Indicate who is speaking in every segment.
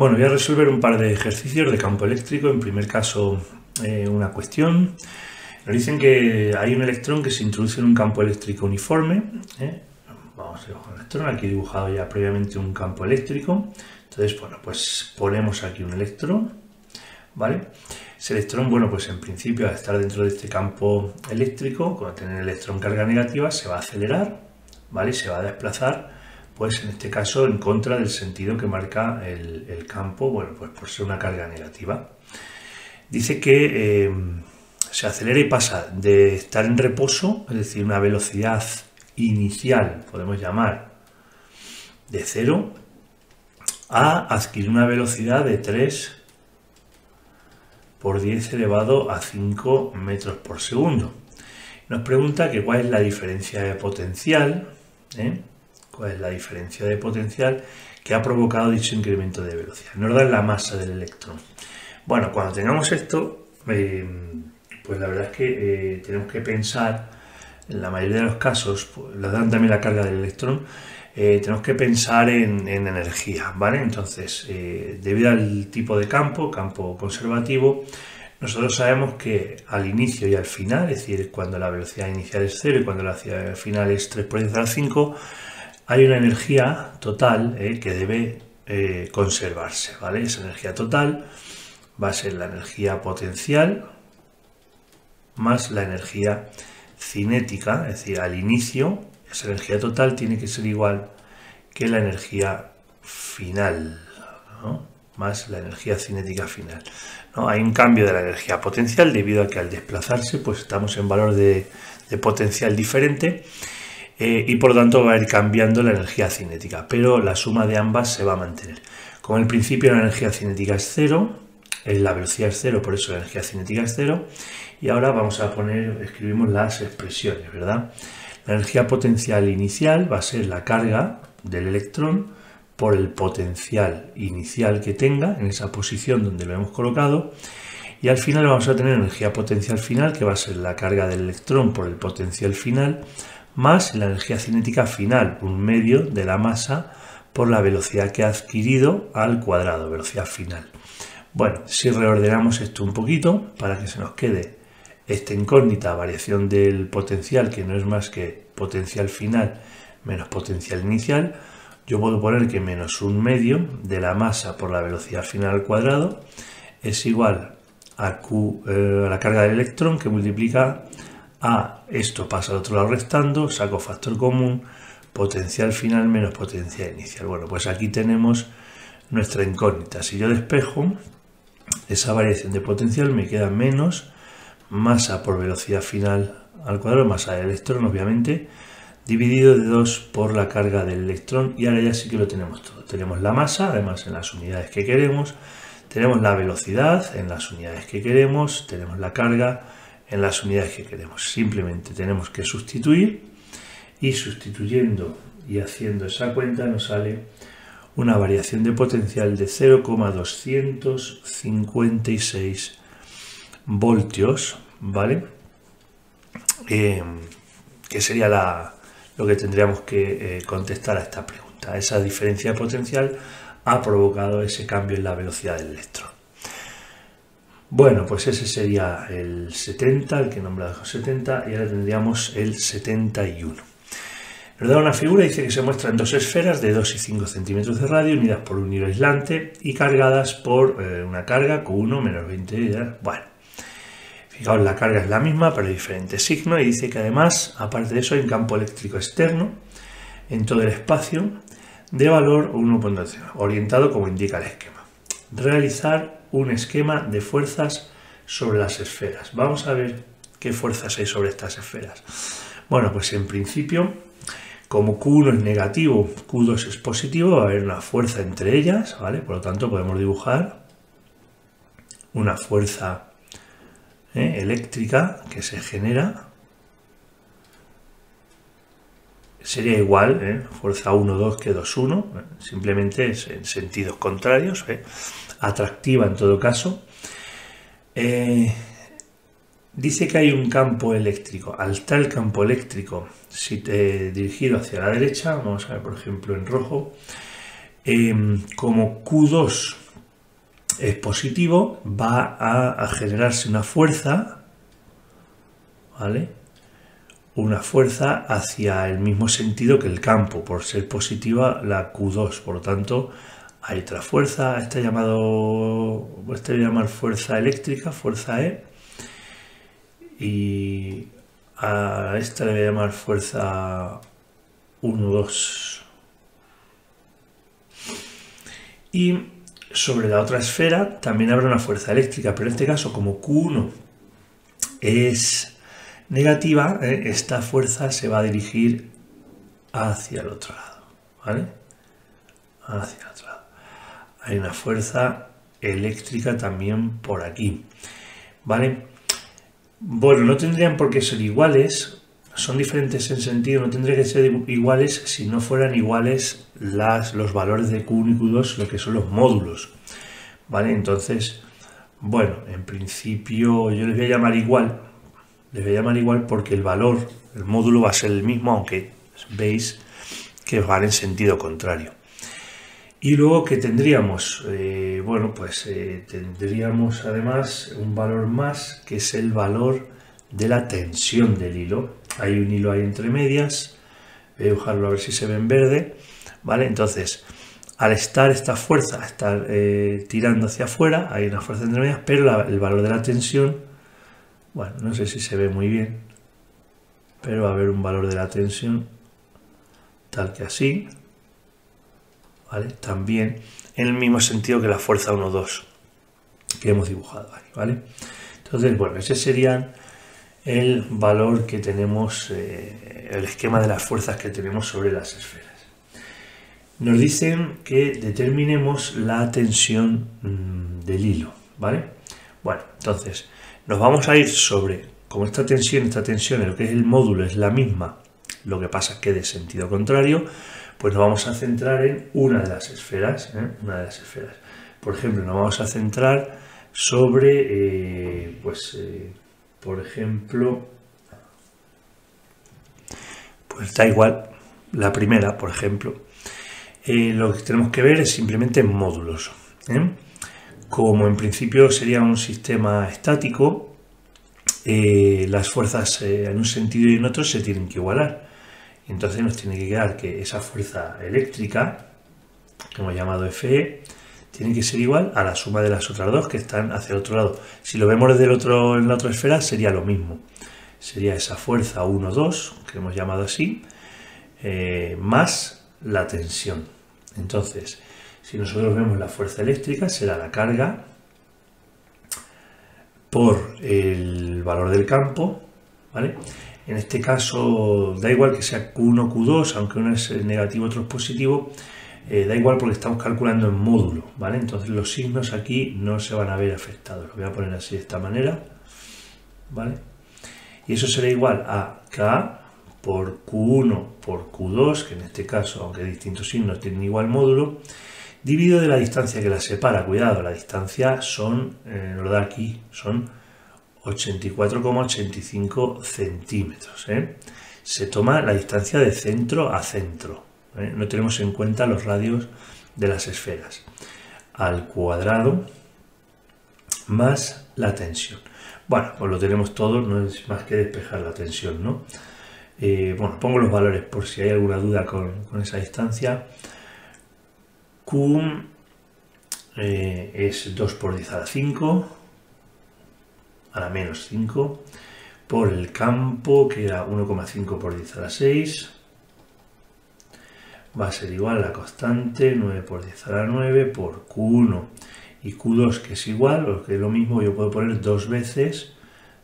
Speaker 1: Bueno, voy a resolver un par de ejercicios de campo eléctrico. En primer caso, una cuestión. Nos dicen que hay un electrón que se introduce en un campo eléctrico uniforme. Vamos a dibujar un electrón, aquí he dibujado ya previamente un campo eléctrico. Entonces, bueno, pues ponemos aquí un electrón, ¿vale? Ese electrón, bueno, pues en principio al estar dentro de este campo eléctrico, cuando tiene el electrón carga negativa, se va a acelerar, ¿vale? Y se va a desplazar, pues en este caso en contra del sentido que marca el campo, bueno, pues por ser una carga negativa. Dice que se acelera y pasa de estar en reposo, es decir, una velocidad inicial, podemos llamar, de 0, a adquirir una velocidad de 3 por 10 elevado a 5 metros por segundo. Nos pregunta que cuál es la diferencia de potencial, cuál es la diferencia de potencial que ha provocado dicho incremento de velocidad. Nos da la masa del electrón. Bueno, cuando tengamos esto, pues la verdad es que tenemos que pensar, en la mayoría de los casos, pues, nos dan también la carga del electrón, tenemos que pensar en energía, ¿vale? Entonces, debido al tipo de campo conservativo, nosotros sabemos que al inicio y al final, es decir, cuando la velocidad inicial es 0 y cuando la velocidad final es 3 por 10 a la 5, hay una energía total que debe conservarse, ¿vale? Esa energía total va a ser la energía potencial más la energía cinética, es decir, al inicio esa energía total tiene que ser igual que la energía final, ¿no? Más la energía cinética final, ¿no? Hay un cambio de la energía potencial debido a que al desplazarse pues estamos en valor de potencial diferente y por lo tanto va a ir cambiando la energía cinética, pero la suma de ambas se va a mantener. Como en principio la energía cinética es 0, la velocidad es 0, por eso la energía cinética es 0, y ahora vamos a escribimos las expresiones, ¿verdad? La energía potencial inicial va a ser la carga del electrón por el potencial inicial que tenga en esa posición donde lo hemos colocado, y al final vamos a tener energía potencial final, que va a ser la carga del electrón por el potencial final, más la energía cinética final, un medio de la masa por la velocidad que ha adquirido al cuadrado, velocidad final. Bueno, si reordenamos esto un poquito para que se nos quede esta incógnita, variación del potencial, que no es más que potencial final menos potencial inicial, yo puedo poner que menos un medio de la masa por la velocidad final al cuadrado es igual a Q, a la carga del electrón, que multiplica a esto, pasa al otro lado restando, saco factor común, potencial final menos potencial inicial. Bueno, pues aquí tenemos nuestra incógnita. Si yo despejo esa variación de potencial, me queda menos masa por velocidad final al cuadrado, masa del electrón obviamente, dividido de 2 por la carga del electrón, y ahora ya sí que lo tenemos todo. Tenemos la masa, además en las unidades que queremos, tenemos la velocidad en las unidades que queremos, tenemos la carga en las unidades que queremos. Simplemente tenemos que sustituir, y sustituyendo y haciendo esa cuenta nos sale una variación de potencial de 0,256 voltios, ¿vale? Que sería lo que tendríamos que contestar a esta pregunta. Esa diferencia de potencial ha provocado ese cambio en la velocidad del electrón. Bueno, pues ese sería el 70, el que he nombrado 70, y ahora tendríamos el 71. Nos da una figura, dice que se muestran dos esferas de 2 y 5 centímetros de radio unidas por un hilo aislante y cargadas por una carga Q1 menos 20. Bueno, fijaos, la carga es la misma pero diferente signo, y dice que además, aparte de eso, hay un campo eléctrico externo en todo el espacio de valor 1.0, orientado como indica el esquema. Realizar un esquema de fuerzas sobre las esferas. Vamos a ver qué fuerzas hay sobre estas esferas. Bueno, pues en principio, como Q1 es negativo, Q2 es positivo, va a haber una fuerza entre ellas, ¿vale? Por lo tanto, podemos dibujar una fuerza eléctrica que se genera. Sería igual, fuerza 1, 2 que 2, 1, simplemente es en sentidos contrarios, atractiva en todo caso. Dice que hay un campo eléctrico. Al estar el campo eléctrico dirigido hacia la derecha, vamos a ver por ejemplo en rojo, como Q2 es positivo, va a generarse una fuerza, ¿vale? Una fuerza hacia el mismo sentido que el campo, por ser positiva la Q2, por lo tanto hay otra fuerza, esta voy a llamar fuerza eléctrica, fuerza E, y a esta le voy a llamar fuerza 1, 2. Y sobre la otra esfera también habrá una fuerza eléctrica, pero en este caso, como Q1 es negativa, esta fuerza se va a dirigir hacia el otro lado, ¿vale? Hacia el otro lado. Hay una fuerza eléctrica también por aquí, ¿vale? Bueno, no tendrían por qué ser iguales, son diferentes en sentido, no tendrían que ser iguales si no fueran iguales los valores de Q1 y Q2, lo que son los módulos, ¿vale? Entonces, bueno, en principio yo les voy a llamar igual porque el valor, el módulo va a ser el mismo, aunque veis que van en sentido contrario. Y luego que tendríamos, tendríamos además un valor más, que es el valor de la tensión del hilo. Hay un hilo ahí entre medias, voy a dibujarlo a ver si se ve en verde, ¿vale? Entonces, al estar esta fuerza, tirando hacia afuera, hay una fuerza entre medias, pero el valor de la tensión, bueno, no sé si se ve muy bien, pero va a haber un valor de la tensión tal que así, ¿vale? También en el mismo sentido que la fuerza 1, 2 que hemos dibujado ahí, ¿vale? Entonces, bueno, ese sería el valor que tenemos, el esquema de las fuerzas que tenemos sobre las esferas. Nos dicen que determinemos la tensión del hilo, ¿vale? Bueno, entonces nos vamos a ir sobre, como esta tensión, en lo que es el módulo es la misma, lo que pasa es que de sentido contrario, pues nos vamos a centrar en una de las esferas, Por ejemplo, nos vamos a centrar sobre, por ejemplo, pues da igual, la primera, por ejemplo, lo que tenemos que ver es simplemente módulos, Como en principio sería un sistema estático, las fuerzas en un sentido y en otro se tienen que igualar. Entonces nos tiene que quedar que esa fuerza eléctrica, que hemos llamado Fe, tiene que ser igual a la suma de las otras dos que están hacia el otro lado. Si lo vemos en la otra esfera sería lo mismo. Sería esa fuerza 1, 2, que hemos llamado así, más la tensión. Entonces, si nosotros vemos la fuerza eléctrica, será la carga por el valor del campo, ¿vale? En este caso da igual que sea Q1, Q2, aunque uno es negativo, otro es positivo, da igual porque estamos calculando en módulo, ¿vale? Entonces los signos aquí no se van a ver afectados. Lo voy a poner así de esta manera, ¿vale? Y eso será igual a K por Q1 por Q2, que en este caso, aunque distintos signos tienen igual módulo, dividido de la distancia que las separa. Cuidado, la distancia nos lo da aquí, son 84,85 centímetros. Se toma la distancia de centro a centro. No tenemos en cuenta los radios de las esferas. Al cuadrado más la tensión. Bueno, pues lo tenemos todo, no es más que despejar la tensión, ¿no? Pongo los valores por si hay alguna duda con esa distancia. Q es 2 por 10 a la 5, a la menos 5, por el campo, que era 1,5 por 10 a la 6, va a ser igual a la constante, 9 por 10 a la 9, por Q1 y Q2, que es igual, o que es lo mismo, yo puedo poner 2 veces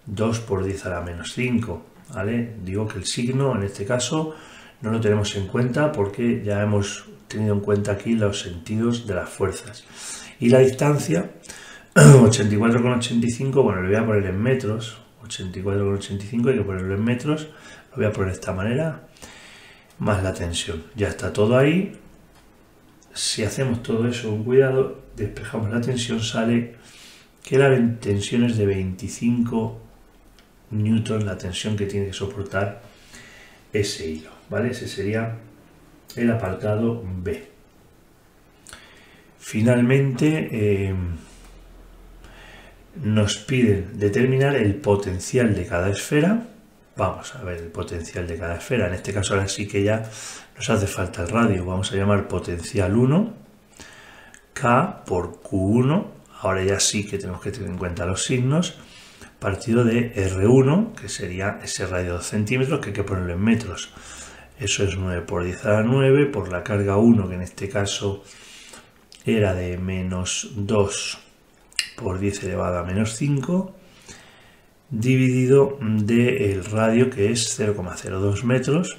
Speaker 1: 2 por 10 a la menos 5, ¿vale? Digo que el signo, en este caso, no lo tenemos en cuenta porque ya hemos tenido en cuenta aquí los sentidos de las fuerzas. Y la distancia, 84,85, bueno, lo voy a poner en metros, 84,85, hay que ponerlo en metros, lo voy a poner de esta manera, más la tensión. Ya está todo ahí. Si hacemos todo eso con cuidado, despejamos la tensión, sale que la tensión es de 25 newton, la tensión que tiene que soportar ese hilo, ¿vale? Ese sería el apartado B. Finalmente, nos piden determinar el potencial de cada esfera. Vamos a ver el potencial de cada esfera. En este caso ahora sí que ya nos hace falta el radio. Vamos a llamar potencial 1, K por Q1. Ahora ya sí que tenemos que tener en cuenta los signos. Partido de R1, que sería ese radio de 2 centímetros, que hay que ponerlo en metros. Eso es 9 por 10 a la 9, por la carga 1, que en este caso era de menos 2 por 10 elevado a menos 5, dividido del radio, que es 0,02 metros.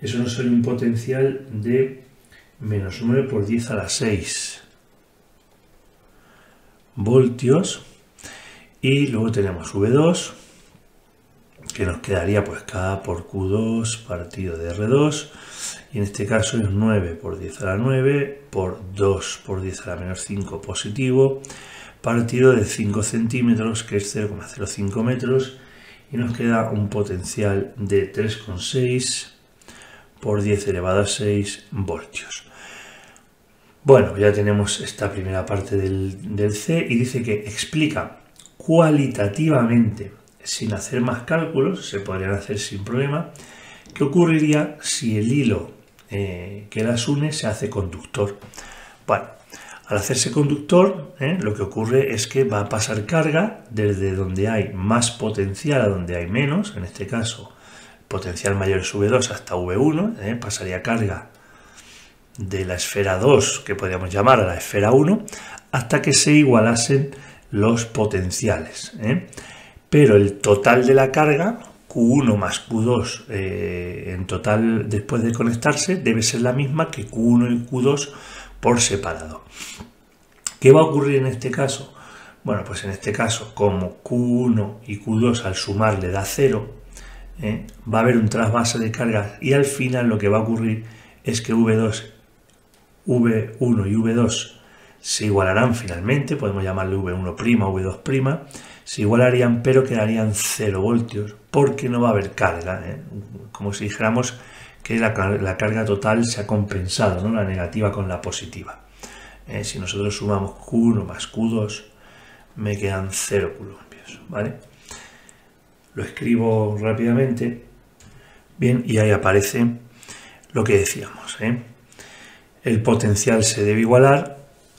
Speaker 1: Eso nos sale un potencial de menos 9 por 10 a la 6 voltios. Y luego tenemos V2, que nos quedaría pues K por Q2 partido de R2, y en este caso es 9 por 10 a la 9 por 2 por 10 a la menos 5 positivo, partido de 5 centímetros, que es 0,05 metros, y nos queda un potencial de 3,6 por 10 elevado a 6 voltios. Bueno, ya tenemos esta primera parte del C, y dice que explica cualitativamente, sin hacer más cálculos, se podrían hacer sin problema, qué ocurriría si el hilo que las une se hace conductor. Bueno, al hacerse conductor, lo que ocurre es que va a pasar carga desde donde hay más potencial a donde hay menos. En este caso, potencial mayor es V2 hasta V1, pasaría carga de la esfera 2, que podríamos llamar a la esfera 1, hasta que se igualasen los potenciales, pero el total de la carga, Q1 más Q2 en total después de conectarse, debe ser la misma que Q1 y Q2 por separado. ¿Qué va a ocurrir en este caso? Bueno, pues en este caso, como Q1 y Q2 al sumar le da 0, va a haber un trasvase de cargas, y al final lo que va a ocurrir es que V1 y V2 se igualarán finalmente, podemos llamarle V1', V2', se igualarían, pero quedarían 0 voltios, porque no va a haber carga, como si dijéramos que la carga total se ha compensado, ¿no? La negativa con la positiva. Si nosotros sumamos Q1 más Q2, me quedan 0 columpios, ¿vale? Lo escribo rápidamente, bien, y ahí aparece lo que decíamos, El potencial se debe igualar.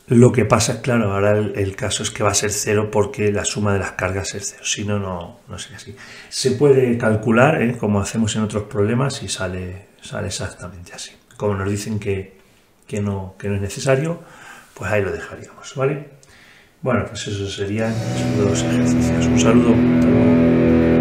Speaker 1: Lo que pasa es, claro, ahora el caso es que va a ser 0 porque la suma de las cargas es 0, si no, no sería así. Se puede calcular, como hacemos en otros problemas, y sale exactamente así. Como nos dicen que no es necesario, pues ahí lo dejaríamos, ¿vale? Bueno, pues eso serían los ejercicios. Un saludo. Hasta luego.